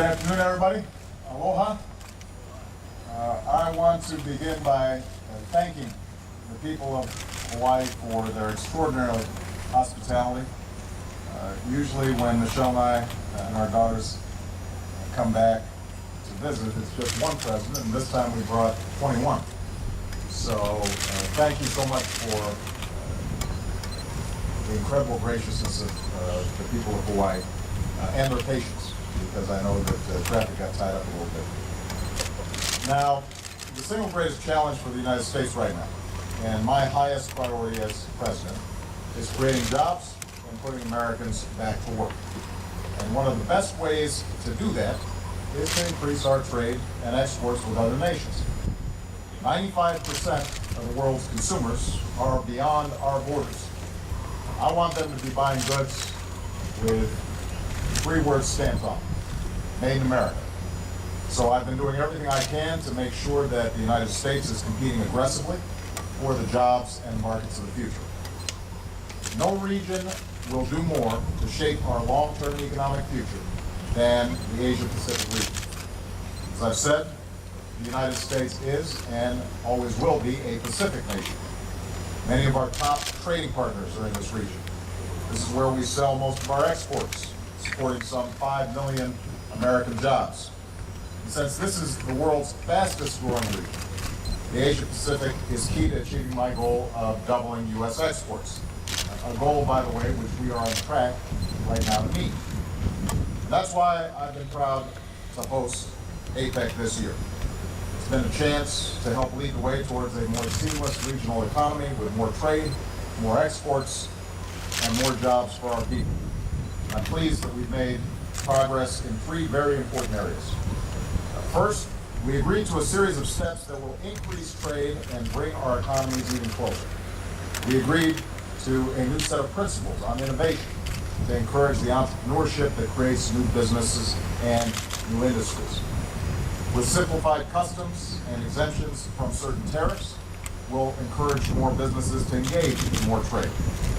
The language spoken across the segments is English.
afternoon, everybody. Aloha. I want to begin by thanking the people of Hawaii for their extraordinary hospitality. Usually when Michelle and I and our daughters come back to visit, it's just one president, and this time we brought 21. So thank you so much for the incredible graciousness of the people of Hawaii and their patience, because I know that traffic got tied up a little bit. Now, the single greatest challenge for the United States right now, and my highest priority as president, is creating jobs and putting Americans back to work. And one of the best ways to do that is to increase our trade and exports with other nations. 95% of the world's consumers are beyond our borders. I want them to be buying goods with 3 words stamped on them: Made in America. So I've been doing everything I can to make sure that the United States is competing aggressively for the jobs and markets of the future. No region will do more to shape our long-term economic future than the Asia-Pacific region. As I've said, the United States is and always will be a Pacific nation. Many of our top trading partners are in this region. This is where we sell most of our exports, supporting some 5 million American jobs. And since this is the world's fastest growing region, the Asia-Pacific is key to achieving my goal of doubling U.S. exports, a goal, by the way, which we are on track right now to meet. And that's why I've been proud to host APEC this year. It's been a chance to help lead the way towards a more seamless regional economy with more trade, more exports, and more jobs for our people. I'm pleased that we've made progress in 3 very important areas. First, we agreed to a series of steps that will increase trade and bring our economies even closer. We agreed to a new set of principles on innovation to encourage the entrepreneurship that creates new businesses and new industries. With simplified customs and exemptions from certain tariffs, we'll encourage more businesses to engage in more trade.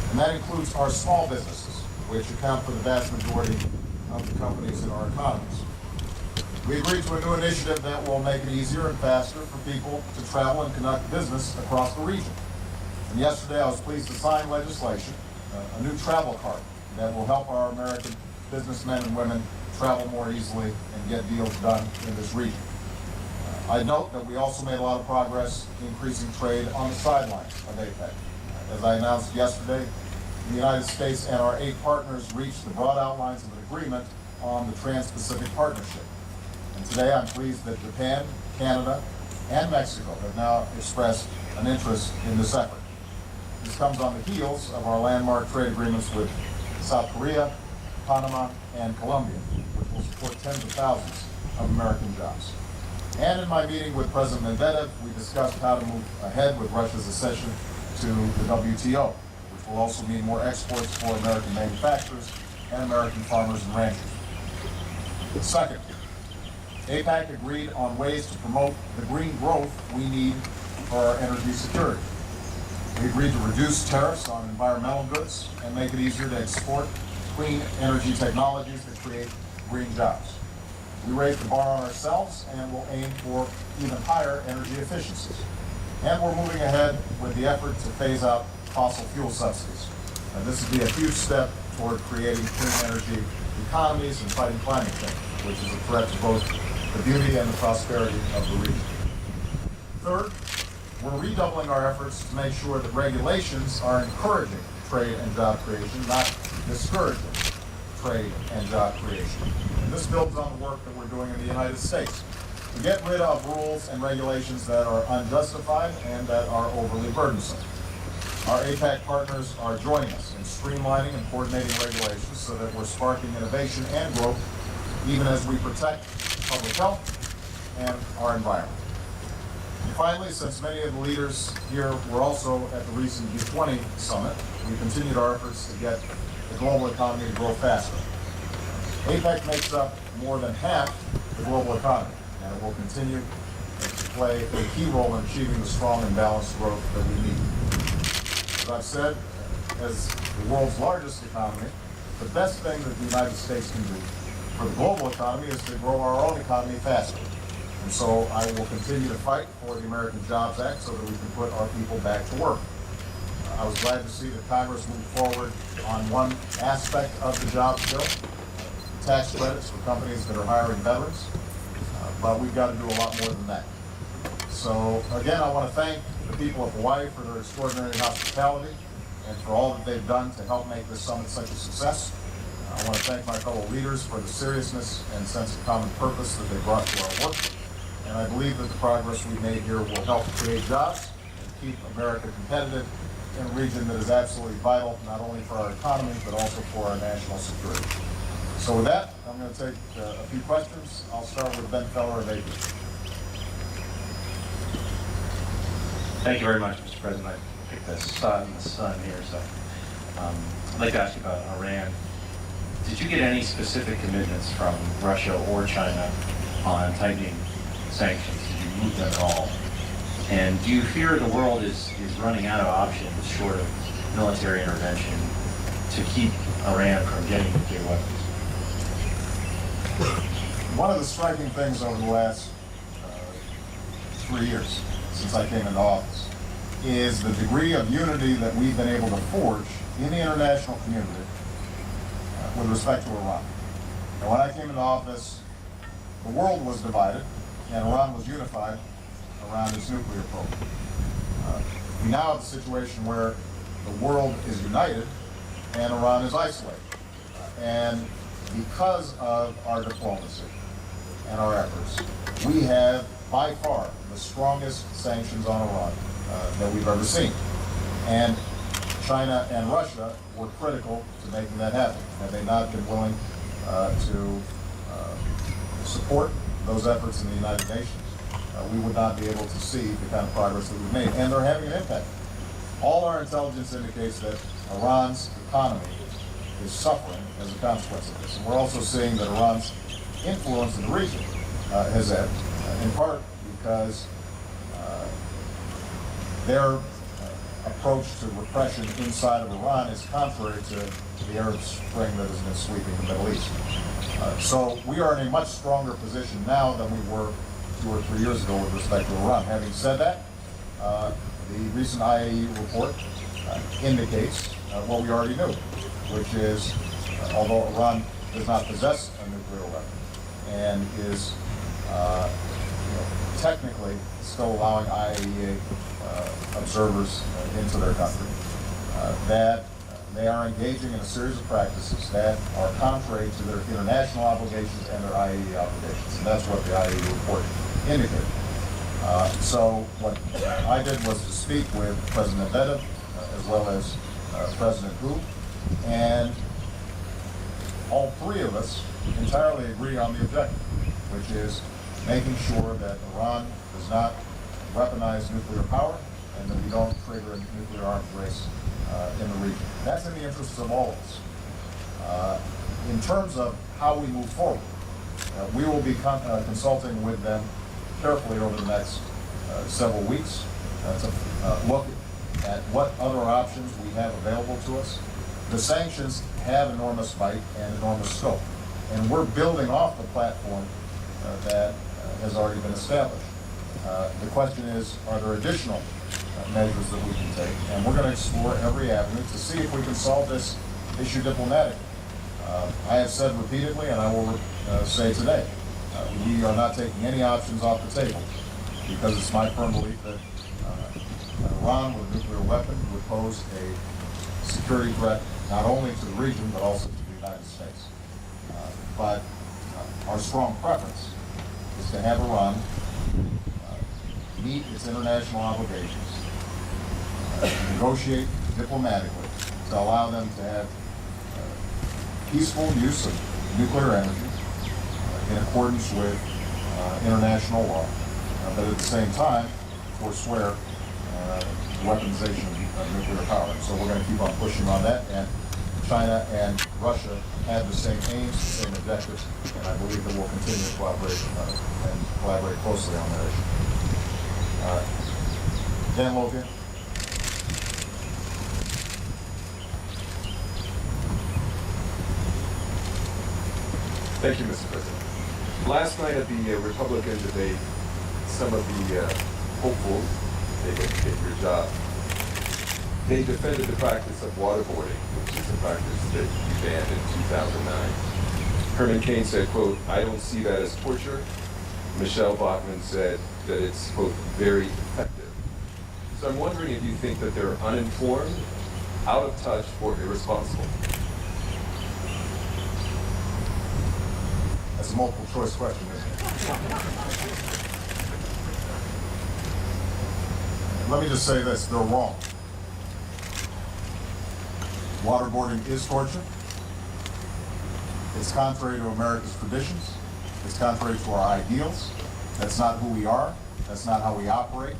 And that includes our small businesses, which account for the vast majority of the companies in our economies. We agreed to a new initiative that will make it easier and faster for people to travel and conduct business across the region. And yesterday I was pleased to sign legislation, a new travel card that will help our American businessmen and women travel more easily and get deals done in this region. I note that we also made a lot of progress increasing trade on the sidelines of APEC. As I announced yesterday, the United States and our 8 partners reached the broad outlines of an agreement on the Trans-Pacific Partnership. And today I'm pleased that Japan, Canada, and Mexico have now expressed an interest in this effort. This comes on the heels of our landmark trade agreements with South Korea, Panama, and Colombia, which will support tens of thousands of American jobs. And in my meeting with President Medvedev, we discussed how to move ahead with Russia's accession to the WTO, which will also mean more exports for American manufacturers and American farmers and ranchers. Second, APEC agreed on ways to promote the green growth we need for our energy security. We agreed to reduce tariffs on environmental goods and make it easier to export clean energy technologies that create green jobs. We raised the bar on ourselves and will aim for even higher energy efficiencies. And we're moving ahead with the effort to phase out fossil fuel subsidies. And this would be a huge step toward creating clean energy economies and fighting climate change, which is a threat to both the beauty and the prosperity of the region. Third, we're redoubling our efforts to make sure that regulations are encouraging trade and job creation, not discouraging trade and job creation. And this builds on the work that we're doing in the United States to get rid of rules and regulations that are unjustified and that are overly burdensome. Our APEC partners are joining us in streamlining and coordinating regulations so that we're sparking innovation and growth even as we protect public health and our environment. And finally, since many of the leaders here were also at the recent G20 summit, we continued our efforts to get the global economy to grow faster. APEC makes up more than half the global economy, and it will continue to play a key role in achieving the strong and balanced growth that we need. As I've said, as the world's largest economy, the best thing that the United States can do for the global economy is to grow our own economy faster. And so I will continue to fight for the American Jobs Act so that we can put our people back to work. I was glad to see that Congress moved forward on one aspect of the jobs bill, tax credits for companies that are hiring veterans, but we've got to do a lot more than that. So again, I want to thank the people of Hawaii for their extraordinary hospitality and for all that they've done to help make this summit such a success. I want to thank my fellow leaders for the seriousness and sense of common purpose that they brought to our work. And I believe that the progress we've made here will help create jobs and keep America competitive in a region that is absolutely vital, not only for our economy, but also for our national security. So with that, I'm going to take a few questions. I'll start with Ben Feller of APEC. Thank you very much, Mr. President. I picked the sun here, so I'd like to ask you about Iran. Did you get any specific commitments from Russia or China on tightening sanctions? Did you move them at all? And do you fear the world is running out of options short of military intervention to keep Iran from getting nuclear weapons? One of the striking things over the last 3 years since I came into office is the degree of unity that we've been able to forge in the international community with respect to Iran. And when I came into office, the world was divided and Iran was unified around its nuclear program. We now have a situation where the world is united and Iran is isolated. And because of our diplomacy and our efforts, we have by far the strongest sanctions on Iran that we've ever seen. And China and Russia were critical to making that happen. Had they not been willing to support those efforts in the United Nations, we would not be able to see the kind of progress that we've made. And they're having an impact. All our intelligence indicates that Iran's economy is suffering as a consequence of this. And we're also seeing that Iran's influence in the region has ebbed, in part because their approach to repression inside of Iran is contrary to the Arab Spring that has been sweeping the Middle East. So we are in a much stronger position now than we were 2 or 3 years ago with respect to Iran. Having said that, the recent IAEA report indicates what we already knew, which is although Iran does not possess a nuclear weapon and is technically still allowing IAEA observers into their country, that they are engaging in a series of practices that are contrary to their international obligations and their IAEA obligations. And that's what the IAEA report indicated. So what I did was to speak with President Medvedev as well as President Hu, and all three of us entirely agree on the objective, which is making sure that Iran does not weaponize nuclear power and that we don't trigger a nuclear arms race in the region. That's in the interests of all of us. In terms of how we move forward, we will be consulting with them carefully over the next several weeks to look at what other options we have available to us. The sanctions have enormous bite and enormous scope, and we're building off the platform that has already been established. The question is, are there additional measures that we can take? And we're going to explore every avenue to see if we can solve this issue diplomatically. I have said repeatedly, and I will say today, we are not taking any options off the table because it's my firm belief that Iran with a nuclear weapon would pose a security threat not only to the region but also to the United States. But our strong preference is to have Iran meet its international obligations, negotiate diplomatically to allow them to have peaceful use of nuclear energy in accordance with international law, but at the same time forswear weaponization of nuclear power. So we're going to keep on pushing on that, and China and Russia have the same aims, the same objectives, and I believe that we'll continue to cooperate and collaborate closely on that issue. Dan Logan. Thank you, Mr. President. Last night at the Republican debate, some of the hopefuls, they didn't get your job, they defended the practice of waterboarding, which is a practice that you banned in 2009. Herman Cain said, quote, "I don't see that as torture." Michelle Bachmann said that it's, quote, "very effective." So I'm wondering if you think that they're uninformed, out of touch, or irresponsible. That's a multiple choice question, isn't it? Let me just say this, they're wrong. Waterboarding is torture. It's contrary to America's traditions. It's contrary to our ideals. That's not who we are. That's not how we operate.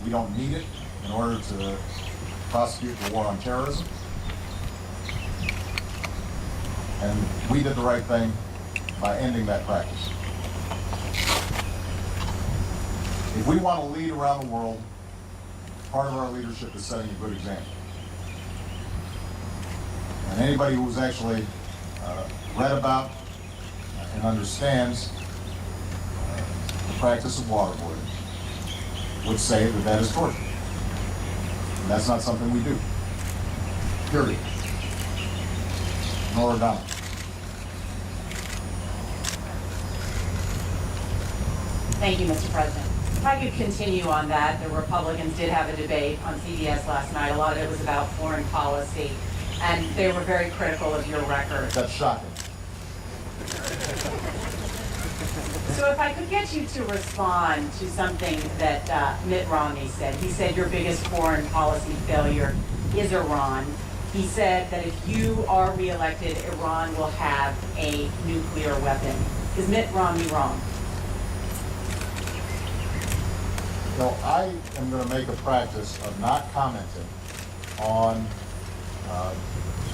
We don't need it in order to prosecute the war on terrorism. And we did the right thing by ending that practice. If we want to lead around the world, part of our leadership is setting a good example. And anybody who's actually read about and understands the practice of waterboarding would say that that is torture. And that's not something we do. Period. Nor done. Thank you, Mr. President. If I could continue on that, the Republicans did have a debate on CBS last night. A lot of it was about foreign policy, and they were very critical of your record. That's shocking. So if I could get you to respond to something that Mitt Romney said. He said your biggest foreign policy failure is Iran. He said that if you are reelected, Iran will have a nuclear weapon. Is Mitt Romney wrong? So I am going to make a practice of not commenting on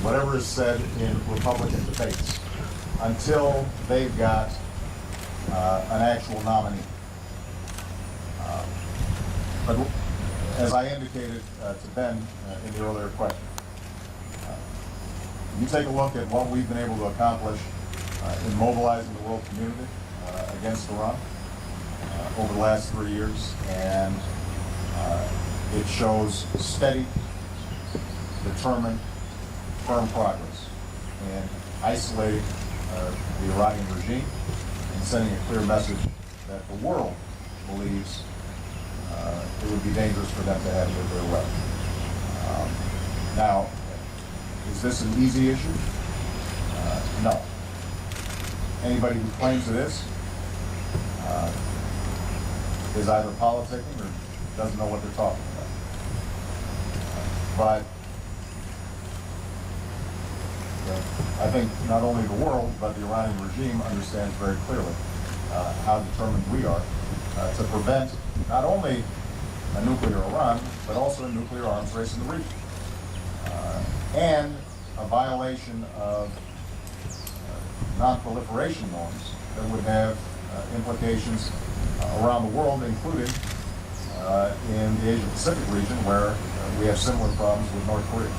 whatever is said in Republican debates until they've got an actual nominee. But as I indicated to Ben in the earlier question, you take a look at what we've been able to accomplish in mobilizing the world community against Iran over the last 3 years, and it shows steady, determined, firm progress in isolating the Iranian regime and sending a clear message that the world believes it would be dangerous for them to have nuclear weapons. Now, is this an easy issue? No. Anybody who claims it is either politicking or doesn't know what they're talking about. But I think not only the world, but the Iranian regime understands very clearly how determined we are to prevent not only a nuclear Iran, but also a nuclear arms race in the region. And a violation of non-proliferation norms that would have implications around the world, including in the Asia-Pacific region, where we have similar problems with North Korea.